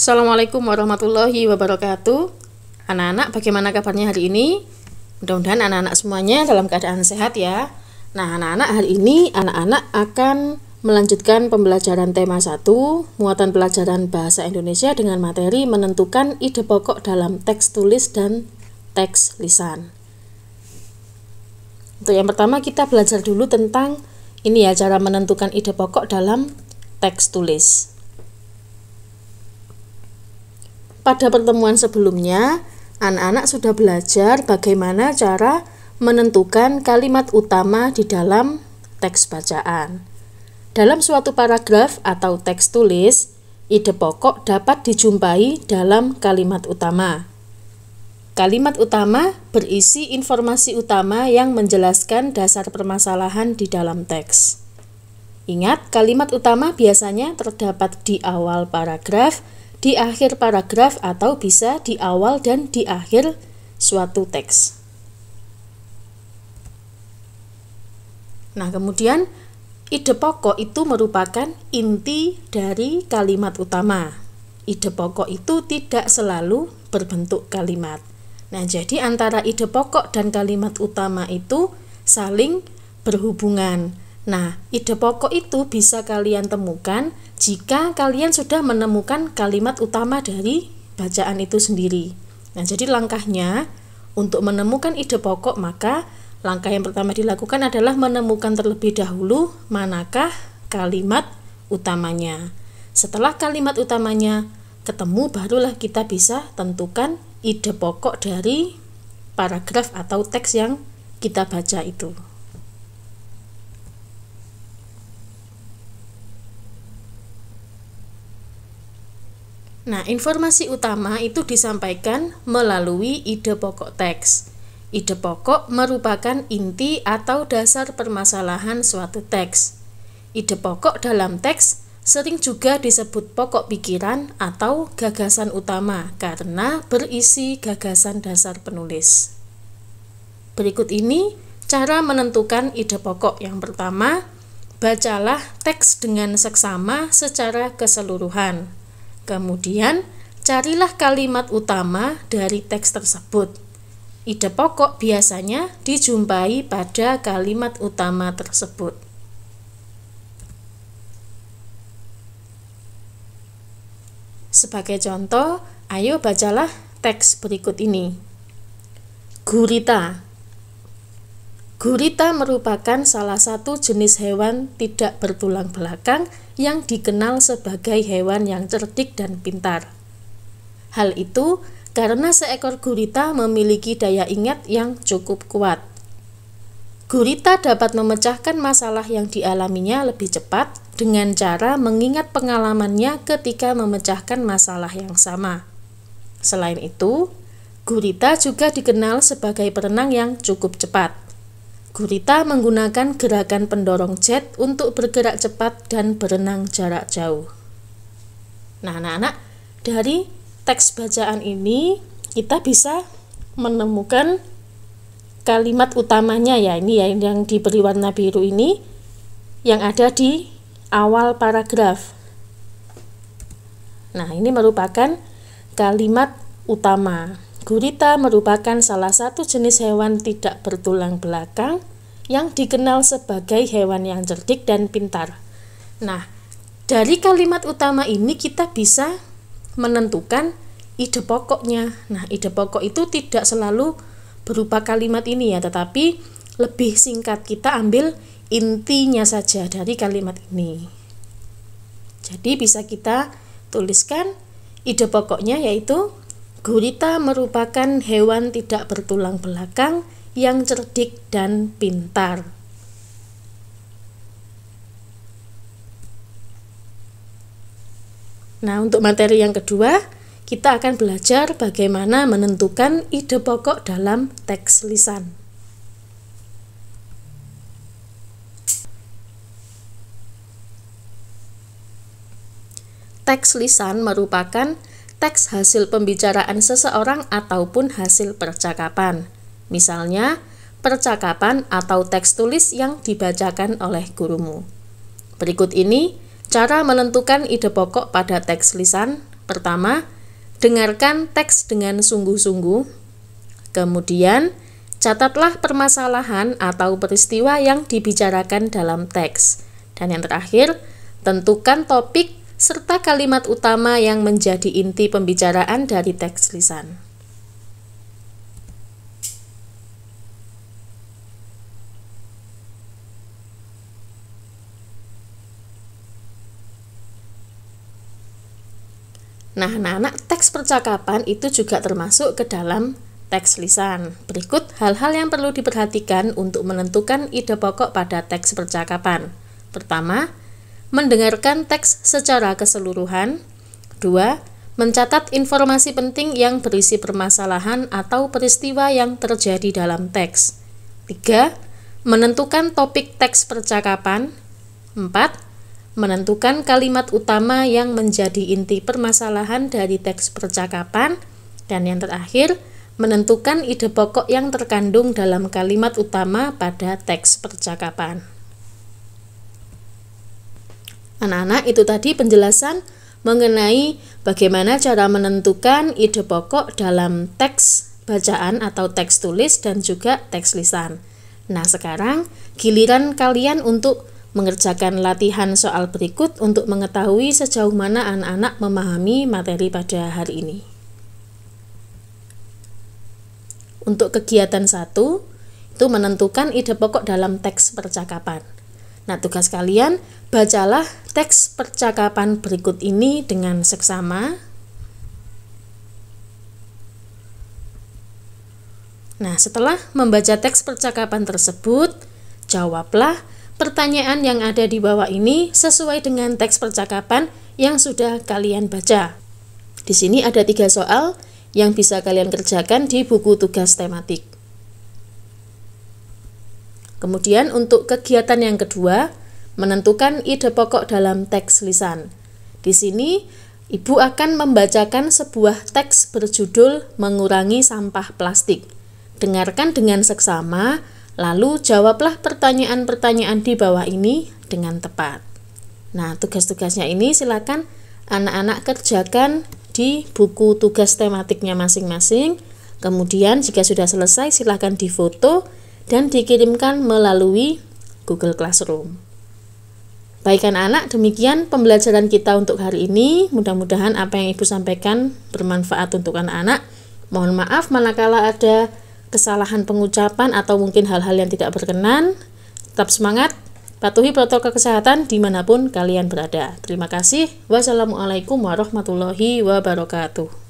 Assalamualaikum warahmatullahi wabarakatuh. Anak-anak, bagaimana kabarnya hari ini? Mudah-mudahan anak-anak semuanya dalam keadaan sehat ya. Nah, anak-anak, hari ini anak-anak akan melanjutkan pembelajaran tema 1, muatan pelajaran bahasa Indonesia dengan materi menentukan ide pokok dalam teks tulis dan teks lisan. Untuk yang pertama kita belajar dulu tentang ini ya, cara menentukan ide pokok dalam teks tulis. Pada pertemuan sebelumnya, anak-anak sudah belajar bagaimana cara menentukan kalimat utama di dalam teks bacaan. Dalam suatu paragraf atau teks tulis, ide pokok dapat dijumpai dalam kalimat utama. Kalimat utama berisi informasi utama yang menjelaskan dasar permasalahan di dalam teks. Ingat, kalimat utama biasanya terdapat di awal paragraf, di akhir paragraf, atau bisa di awal dan di akhir suatu teks. Nah, kemudian ide pokok itu merupakan inti dari kalimat utama. Ide pokok itu tidak selalu berbentuk kalimat. Nah, jadi antara ide pokok dan kalimat utama itu saling berhubungan. Nah, ide pokok itu bisa kalian temukan jika kalian sudah menemukan kalimat utama dari bacaan itu sendiri. Nah, jadi langkahnya untuk menemukan ide pokok, maka langkah yang pertama dilakukan adalah menemukan terlebih dahulu manakah kalimat utamanya. Setelah kalimat utamanya ketemu, barulah kita bisa tentukan ide pokok dari paragraf atau teks yang kita baca itu. Nah, informasi utama itu disampaikan melalui ide pokok teks. Ide pokok merupakan inti atau dasar permasalahan suatu teks. Ide pokok dalam teks sering juga disebut pokok pikiran atau gagasan utama karena berisi gagasan dasar penulis. Berikut ini cara menentukan ide pokok. Yang pertama, bacalah teks dengan seksama secara keseluruhan. Kemudian, carilah kalimat utama dari teks tersebut. Ide pokok biasanya dijumpai pada kalimat utama tersebut. Sebagai contoh, ayo bacalah teks berikut ini. Gurita. Gurita merupakan salah satu jenis hewan tidak bertulang belakang yang dikenal sebagai hewan yang cerdik dan pintar. Hal itu karena seekor gurita memiliki daya ingat yang cukup kuat. Gurita dapat memecahkan masalah yang dialaminya lebih cepat dengan cara mengingat pengalamannya ketika memecahkan masalah yang sama. Selain itu, gurita juga dikenal sebagai perenang yang cukup cepat. Gurita menggunakan gerakan pendorong jet untuk bergerak cepat dan berenang jarak jauh. Nah, anak-anak, dari teks bacaan ini kita bisa menemukan kalimat utamanya ya, ini ya yang diberi warna biru ini yang ada di awal paragraf. Nah, ini merupakan kalimat utama. Gurita merupakan salah satu jenis hewan tidak bertulang belakang yang dikenal sebagai hewan yang cerdik dan pintar. Nah, dari kalimat utama ini kita bisa menentukan ide pokoknya. Nah, ide pokok itu tidak selalu berupa kalimat ini ya, tetapi lebih singkat, kita ambil intinya saja dari kalimat ini. Jadi bisa kita tuliskan ide pokoknya yaitu gurita merupakan hewan tidak bertulang belakang yang cerdik dan pintar. Nah, untuk materi yang kedua, kita akan belajar bagaimana menentukan ide pokok dalam teks lisan. Teks lisan merupakan teks hasil pembicaraan seseorang ataupun hasil percakapan. Misalnya, percakapan atau teks tulis yang dibacakan oleh gurumu. Berikut ini cara menentukan ide pokok pada teks lisan. Pertama, dengarkan teks dengan sungguh-sungguh. Kemudian, catatlah permasalahan atau peristiwa yang dibicarakan dalam teks. Dan yang terakhir, tentukan topik serta kalimat utama yang menjadi inti pembicaraan dari teks lisan. Nah, anak-anak, teks percakapan itu juga termasuk ke dalam teks lisan. Berikut hal-hal yang perlu diperhatikan untuk menentukan ide pokok pada teks percakapan. Pertama, mendengarkan teks secara keseluruhan. 2. Mencatat informasi penting yang berisi permasalahan atau peristiwa yang terjadi dalam teks. 3. Menentukan topik teks percakapan. 4. Menentukan kalimat utama yang menjadi inti permasalahan dari teks percakapan. Dan yang terakhir, menentukan ide pokok yang terkandung dalam kalimat utama pada teks percakapan. Anak-anak, itu tadi penjelasan mengenai bagaimana cara menentukan ide pokok dalam teks bacaan atau teks tulis dan juga teks lisan. Nah, sekarang giliran kalian untuk mengerjakan latihan soal berikut untuk mengetahui sejauh mana anak-anak memahami materi pada hari ini. Untuk kegiatan 1, itu menentukan ide pokok dalam teks percakapan. Nah, tugas kalian, bacalah teks percakapan berikut ini dengan seksama. Nah, setelah membaca teks percakapan tersebut, jawablah pertanyaan yang ada di bawah ini sesuai dengan teks percakapan yang sudah kalian baca. Di sini ada 3 soal yang bisa kalian kerjakan di buku tugas tematik. Kemudian untuk kegiatan yang kedua, menentukan ide pokok dalam teks lisan. Di sini, Ibu akan membacakan sebuah teks berjudul Mengurangi Sampah Plastik. Dengarkan dengan seksama, lalu jawablah pertanyaan-pertanyaan di bawah ini dengan tepat. Nah, tugas-tugasnya ini silakan anak-anak kerjakan di buku tugas tematiknya masing-masing. Kemudian jika sudah selesai, silakan difoto dan dikirimkan melalui Google Classroom. Baik anak-anak, demikian pembelajaran kita untuk hari ini. Mudah-mudahan apa yang Ibu sampaikan bermanfaat untuk anak-anak. Mohon maaf manakala ada kesalahan pengucapan atau mungkin hal-hal yang tidak berkenan. Tetap semangat, patuhi protokol kesehatan dimanapun kalian berada. Terima kasih. Wassalamualaikum warahmatullahi wabarakatuh.